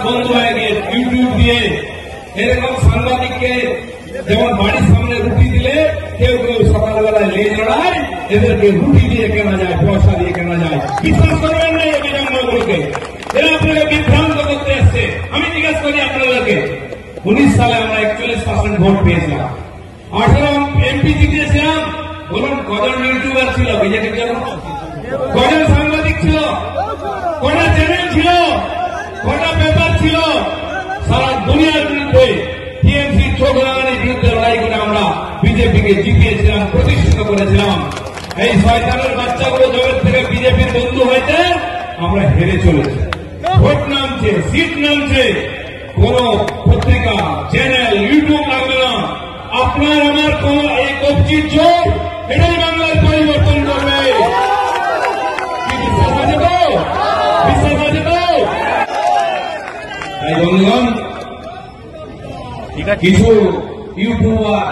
বন্ধ হয়ে গিয়ে ইউটিউব দিয়ে এরকম সাংবাদিককে যেমন বাড়ির সামনে রুটি দিলে কেউ কেউ সকালবেলায় লেজ লড়ায়, এদেরকে রুটি দিয়ে কেনা যায়, পয়সা দিয়ে কেনা যায়। বিশ্বাস করবেন না এই বিজঙ্গলগুলোকে, এরা আপনাকে বিভ্রান্ত করতে এসছে। আমি জিজ্ঞেস করি আপনাদেরকে, 19 সালে আমরা 41% ভোট পেয়েছিলাম, 18 এমপি জিতেছিলাম। বলুন কজন ইউটিউবার ছিল বিজেপির জন্য? কজন সাংবাদিক ছিল? কটা চ্যানেল ছিল? কটা পেপার ছিল? সারা দুনিয়ার বিরুদ্ধে টিএমসি চোখ লাগানোর বিরুদ্ধে লড়াই করে আমরা বিজেপিকে জিতিয়েছিলাম, প্রতিষ্ঠিত করেছিলাম। এই শয়তানের বাচ্চাগুলো জগৎ থেকে বিজেপির বন্ধু হয়েছে, আমরা হেরে চলেছি। ভোট নামছে, সিট নামছে, কোন পত্রিকা, চ্যানেল, ইউটিউব লাগবে না। আপনার আমার কোন এই কবজির জোর এটাই বাংলার পরিবর্তন করবে। কি বিশ্বাস আছে তো? বিশ্বাস আছে তো? তাই বন্ধুগণ, কিছু ইউটিউবার,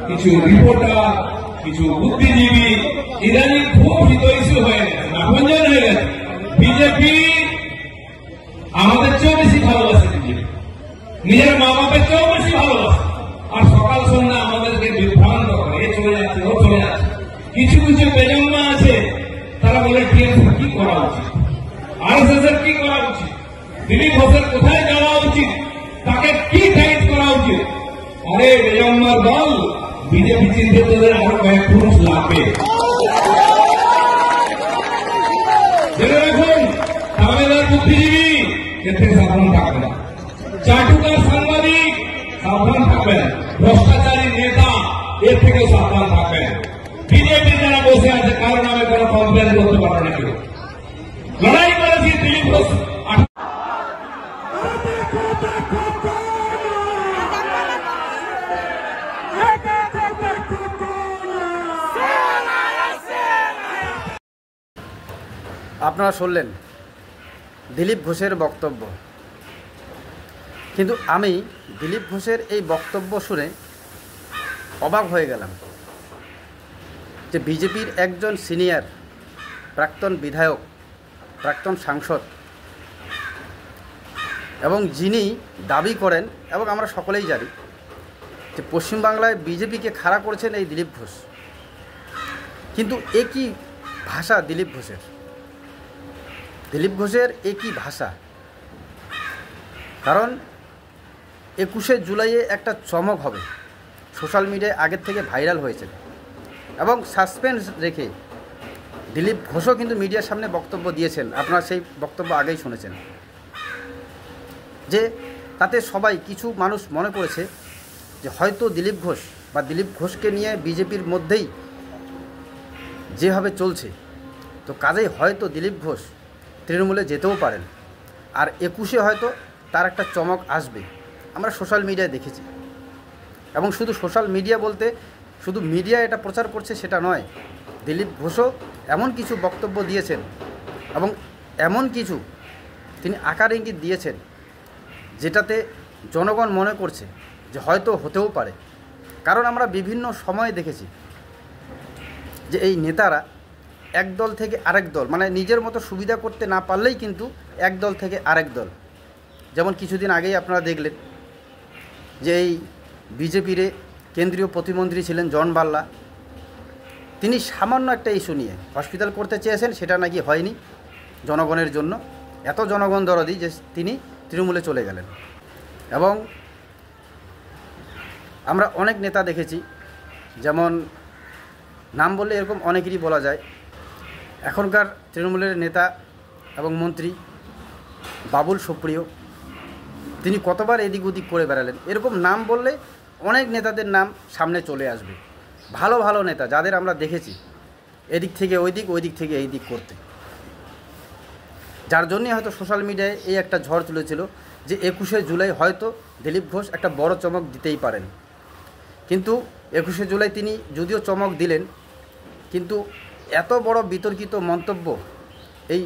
কিছু রিপোর্টার, কিছু বুদ্ধিজীবী ইদানিং খুব হিতৈষী হয়ে গেছে, আপনজন হয়ে গেছে। বিজেপি আমাদের চেয়েও বেশি ভালোবাসে, বিজেপি নিজের মা বাপের চেয়েও বেশি ভালোবাসে। আর সকাল সন্ধ্যা আমাদেরকে বিভ্রান্ত করে, এ চলে যাচ্ছে, ও চলে যাচ্ছে। কিছু কিছু বেজন্মা আছে, তারা বলে টিএমসি কি করা উচিত, আরএসএস এর কি করা উচিত, দিলীপ ঘোষের কোথায় যাওয়া উচিত, তাকে কি গাইড করা উচিত। আরে বেজন্মার দল, বিজেপি চিন্তিত তোদের আরো কয়েক পুরুষ লাগবে। জেনে রাখুন, তামিলনাড়ুর বুদ্ধিজীবী এর থেকে সাবধান থাকবে না, চাটুকার সাংবাদিক সাবধান থাকবেন, ভ্রষ্টাচারী নেতা এর থেকেও সাবধান থাকবেন। বিজেপি যারা বসে আছে কারো নামে কোনো কমপ্লেন করতে পারবে না কেউ। লড়াই করেছি দিলীপ ঘোষ। আপনারা শুনলেন দিলীপ ঘোষের বক্তব্য, কিন্তু আমি দিলীপ ঘোষের এই বক্তব্য শুনে অবাক হয়ে গেলাম যে বিজেপির একজন সিনিয়র প্রাক্তন বিধায়ক, প্রাক্তন সাংসদ, এবং যিনি দাবি করেন, এবং আমরা সকলেই জানি যে পশ্চিমবাংলায় বিজেপিকে খাড়া করেছেন এই দিলীপ ঘোষ। কিন্তু একই ভাষা দিলীপ ঘোষের, দিলীপ ঘোষের একই ভাষা। কারণ 21শে জুলাইয়ে একটা চমক হবে, সোশ্যাল মিডিয়ায় আগের থেকে ভাইরাল হয়েছে, এবং সাসপেন্স রেখে দিলীপ ঘোষও কিন্তু মিডিয়ার সামনে বক্তব্য দিয়েছেন। আপনারা সেই বক্তব্য আগেই শুনেছেন যে তাতে সবাই, কিছু মানুষ মনে করেছে যে হয়তো দিলীপ ঘোষ বা দিলীপ ঘোষকে নিয়ে বিজেপির মধ্যেই যেভাবে চলছে, তো কাজেই হয়তো দিলীপ ঘোষ তৃণমূলে যেতেও পারেন, আর 21শে হয়তো তার একটা চমক আসবে। আমরা সোশ্যাল মিডিয়ায় দেখেছি, এবং শুধু সোশ্যাল মিডিয়া বলতে শুধু মিডিয়া এটা প্রচার করছে সেটা নয়, দিলীপ ঘোষও এমন কিছু বক্তব্য দিয়েছেন এবং এমন কিছু তিনি আকার ইঙ্গিত দিয়েছেন যেটাতে জনগণ মনে করছে যে হয়তো হতেও পারে। কারণ আমরা বিভিন্ন সময়ে দেখেছি যে এই নেতারা এক দল থেকে আরেক দল, মানে নিজের মতো সুবিধা করতে না পারলেই কিন্তু এক দল থেকে আরেক দল। যেমন কিছুদিন আগেই আপনারা দেখলেন যে এই বিজেপির কেন্দ্রীয় প্রতিমন্ত্রী ছিলেন জন বাল্লা, তিনি সামান্য একটা ইস্যু নিয়ে হসপিটাল করতে চেয়েছেন, সেটা নাকি হয়নি জনগণের জন্য। এত জনগণ দরদি যে তিনি তৃণমূলে চলে গেলেন। এবং আমরা অনেক নেতা দেখেছি, যেমন নাম বললে এরকম অনেকেরই বলা যায়, এখনকার তৃণমূলের নেতা এবং মন্ত্রী বাবুল সুপ্রিয়, তিনি কতবার এদিক ওদিক করে বেড়ালেন। এরকম নাম বললে অনেক নেতাদের নাম সামনে চলে আসবে, ভালো ভালো নেতা যাদের আমরা দেখেছি এদিক থেকে ওই দিক, ওই দিক থেকে এই দিক করতে, যার জন্যই হয়তো সোশ্যাল মিডিয়ায় এই একটা ঝড় তুলেছিল যে 21শে জুলাই হয়তো দিলীপ ঘোষ একটা বড় চমক দিতেই পারেন। কিন্তু 21শে জুলাই তিনি যদিও চমক দিলেন, কিন্তু এত বড় বিতর্কিত মন্তব্য এই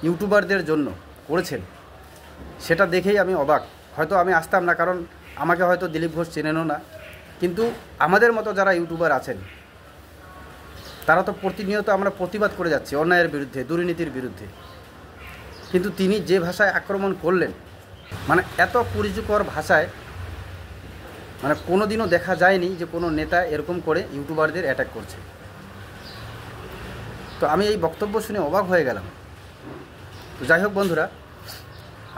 ইউটিউবারদের জন্য করেছেন, সেটা দেখেই আমি অবাক। হয়তো আমি আসতাম না, কারণ আমাকে হয়তো দিলীপ ঘোষ চেনেনও না, কিন্তু আমাদের মতো যারা ইউটিউবার আছেন তারা তো প্রতিনিয়ত আমরা প্রতিবাদ করে যাচ্ছি অন্যায়ের বিরুদ্ধে, দুর্নীতির বিরুদ্ধে। কিন্তু তিনি যে ভাষায় আক্রমণ করলেন মানে এত কুরুচিকর ভাষায় মানে কোনো দিনও দেখা যায়নি যে কোনো নেতা এরকম করে ইউটিউবারদের অ্যাটাক করছে। তো আমি এই বক্তব্য শুনে অবাক হয়ে গেলাম। তো যাই হোক বন্ধুরা,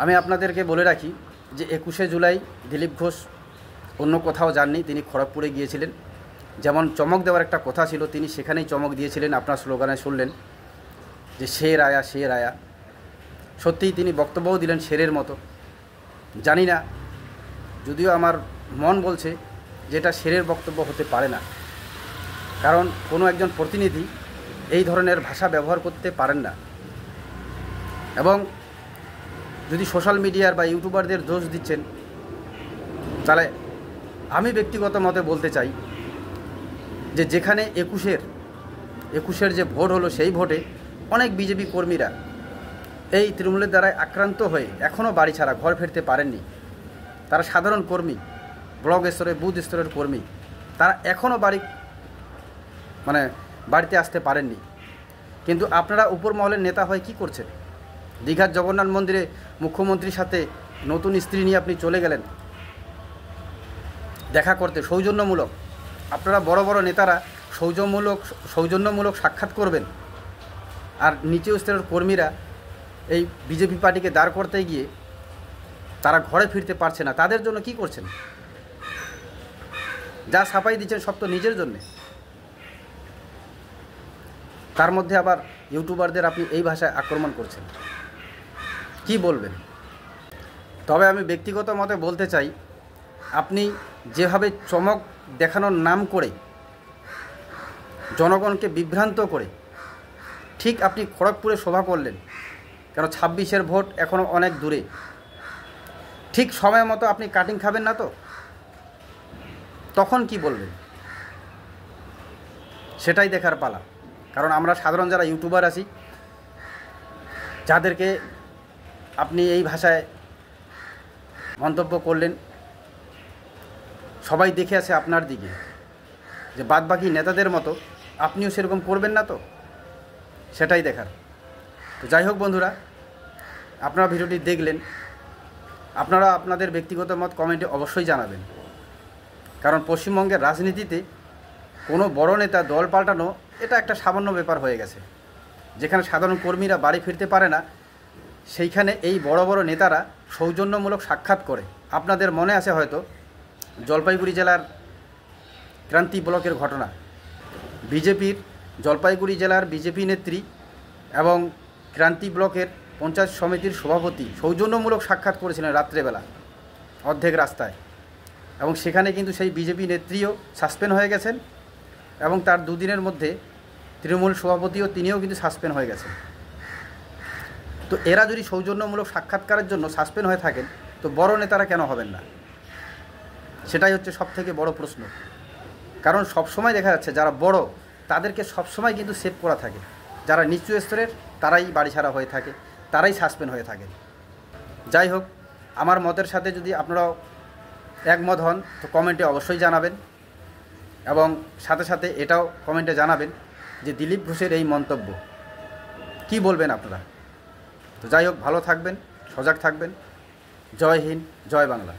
আমি আপনাদেরকে বলে রাখি যে 21শে জুলাই দিলীপ ঘোষ অন্য কোথাও যাননি, তিনি খড়গপুরে গিয়েছিলেন। যেমন চমক দেওয়ার একটা কথা ছিল, তিনি সেখানেই চমক দিয়েছিলেন। আপনার স্লোগানে শুনলেন যে শের আয়া শের আয়া। সত্যিই তিনি বক্তব্যও দিলেন শেরের মতো। জানি না, যদিও আমার মন বলছে যে এটা শেরের বক্তব্য হতে পারে না, কারণ কোনো একজন প্রতিনিধি এই ধরনের ভাষা ব্যবহার করতে পারেন না। এবং যদি সোশ্যাল মিডিয়ার বা ইউটিউবারদের দোষ দিচ্ছেন, তাহলে আমি ব্যক্তিগত মতে বলতে চাই যে যেখানে 21-এর যে ভোট হলো, সেই ভোটে অনেক বিজেপি কর্মীরা এই তৃণমূলের দ্বারাই আক্রান্ত হয়ে এখনও বাড়ি ছাড়া, ঘর ফিরতে পারেননি। তারা সাধারণ কর্মী, ব্লক স্তরে বুথ স্তরের কর্মী, তারা এখনও বাড়িতে আসতে পারেননি। কিন্তু আপনারা উপর মহলের নেতা হয়ে কি করছেন? দীঘার জগন্নাথ মন্দিরে মুখ্যমন্ত্রীর সাথে নতুন স্ত্রী নিয়ে আপনি চলে গেলেন দেখা করতে, সৌজন্যমূলক। আপনারা বড় বড় নেতারা সৌজন্যমূলক সাক্ষাৎ করবেন, আর নিচু স্তরের কর্মীরা এই বিজেপি পার্টিকে দাঁড় করতে গিয়ে তারা ঘরে ফিরতে পারছে না। তাদের জন্য কি করছেন? যা সাফাই দিচ্ছেন সব তো নিজের জন্যে। তার মধ্যে আবার ইউটিউবারদের আপনি এই ভাষায় আক্রমণ করছেন, কি বলবেন? তবে আমি ব্যক্তিগত মতে বলতে চাই, আপনি যেভাবে চমক দেখানোর নাম করে জনগণকে বিভ্রান্ত করে ঠিক আপনি খড়গপুরে সভা করলেন, কেন 26-এর ভোট এখনও অনেক দূরে, ঠিক সময় মতো আপনি কাটিং খাবেন না তো? তখন কি বলবেন? সেটাই দেখার পালা। কারণ আমরা সাধারণ যারা ইউটিউবার আছি, যাদেরকে আপনি এই ভাষায় মন্তব্য করলেন, সবাই দেখে আছে আপনার দিকে, যে বাদবাকি নেতাদের মতো আপনিও সেরকম করবেন না তো? সেটাই দেখার। তো যাই হোক বন্ধুরা, আপনারা ভিডিওটি দেখলেন, আপনারা আপনাদের ব্যক্তিগত মত কমেন্টে অবশ্যই জানাবেন। কারণ পশ্চিমবঙ্গের রাজনীতিতে কোনো বড় নেতা দল পাল্টানো এটা একটা সামান্য ব্যাপার হয়ে গেছে। যেখানে সাধারণ কর্মীরা বাড়ি ফিরতে পারে না, সেইখানে এই বড় বড় নেতারা সৌজন্যমূলক সাক্ষাৎ করে। আপনাদের মনে আছে হয়তো জলপাইগুড়ি জেলার ক্রান্তি ব্লকের ঘটনা। জলপাইগুড়ি জেলার বিজেপি নেত্রী এবং ক্রান্তি ব্লকের পঞ্চায়েত সমিতির সভাপতি সৌজন্যমূলক সাক্ষাৎ করেছিলেন রাত্রেবেলা অর্ধেক রাস্তায়, এবং সেখানে কিন্তু সেই বিজেপি নেত্রীও সাসপেন্ড হয়ে গেছেন, এবং তার দুদিনের মধ্যে তৃণমূল সভাপতিও তিনিও কিন্তু সাসপেন্ড হয়ে গেছেন। তো এরা যদি সৌজন্যমূলক সাক্ষাৎকারের জন্য সাসপেন্ড হয়ে থাকেন, তো বড় নেতারা কেন হবেন না? সেটাই হচ্ছে সবথেকে বড় প্রশ্ন। কারণ সবসময় দেখা যাচ্ছে যারা বড় তাদেরকে সবসময় কিন্তু সেভ করা থাকে, যারা নিচু স্তরের তারাই বাড়ি ছাড়া হয়ে থাকে, তারাই সাসপেন্ড হয়ে থাকে। যাই হোক, আমার মতের সাথে যদি আপনারাও একমত হন তো কমেন্টে অবশ্যই জানাবেন, এবং সাথে সাথে এটাও কমেন্টে জানাবেন যে দিলীপ ঘোষের এই মন্তব্য কি বলবেন আপনারা। তো যাই হোক, ভালো থাকবেন, সজাগ থাকবেন। জয় হিন্দ, জয় বাংলা।